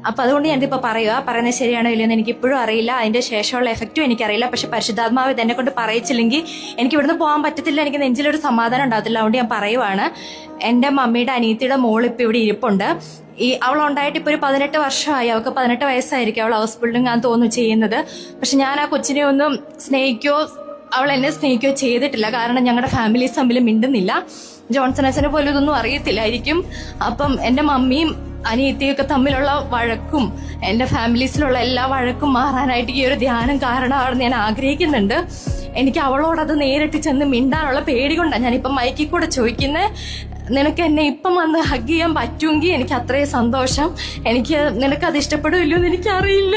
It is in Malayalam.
അപ്പം അതുകൊണ്ട് ഞാനിപ്പോൾ പറയുന്നത് ശരിയാണോ ഇല്ലയെന്ന് എനിക്ക് ഇപ്പോഴും അറിയില്ല. അതിൻ്റെ ശേഷമുള്ള എഫക്റ്റും എനിക്കറിയില്ല. പക്ഷെ പരിശുദ്ധാത്മാവ് ഇതെന്നെ കൊണ്ട് പറയിച്ചില്ലെങ്കിൽ എനിക്ക് ഇവിടുന്ന് പോകാൻ പറ്റത്തില്ല. എനിക്ക് നെഞ്ചിലൊരു സമാധാനം ഉണ്ടാകത്തില്ല. അതുകൊണ്ട് ഞാൻ പറയുവാണ്. എൻ്റെ മമ്മിയുടെ അനിയത്തിയുടെ മോൾ ഇപ്പോൾ ഇവിടെ ഇരിപ്പുണ്ട്. അവളുണ്ടായിട്ട് ഇപ്പോൾ ഒരു 18 വർഷമായി. അവൾക്ക് 18 വയസ്സായിരിക്കും. അവൾ ഹൗസ് ബിൽഡിംഗ് ആണെന്ന് തോന്നുന്നു ചെയ്യുന്നത്. പക്ഷെ ഞാൻ ആ കൊച്ചിനെ ഒന്നും അവൾ എന്നെ സ്നേഹിക്കുകയോ ചെയ്തിട്ടില്ല. കാരണം ഞങ്ങളുടെ ഫാമിലീസ് തമ്മിൽ മിണ്ടുന്നില്ല. ജോൺസൺ അച്ഛനെ പോലും ഇതൊന്നും അറിയത്തില്ലായിരിക്കും. അപ്പം എൻ്റെ മമ്മിയും അനിയത്തിയൊക്കെ തമ്മിലുള്ള വഴക്കും എൻ്റെ ഫാമിലീസിലുള്ള എല്ലാ വഴക്കും മാറാനായിട്ട് ഈ ഒരു ധ്യാനം കാരണമാണെന്ന് ഞാൻ ആഗ്രഹിക്കുന്നുണ്ട്. എനിക്ക് അവളോടത് നേരിട്ട് ചെന്ന് മിണ്ടാനുള്ള പേടി കൊണ്ടാണ് ഞാനിപ്പം മൈക്കിൽ കൂടെ ചോദിക്കുന്നത്. നിനക്ക് എന്നെ ഇപ്പം വന്ന് ഹഗ് ചെയ്യാൻ പറ്റുമെങ്കിൽ എനിക്ക് അത്രയും സന്തോഷം. നിനക്കത് ഇഷ്ടപ്പെടുമല്ലോ എന്ന് എനിക്കറിയില്ല.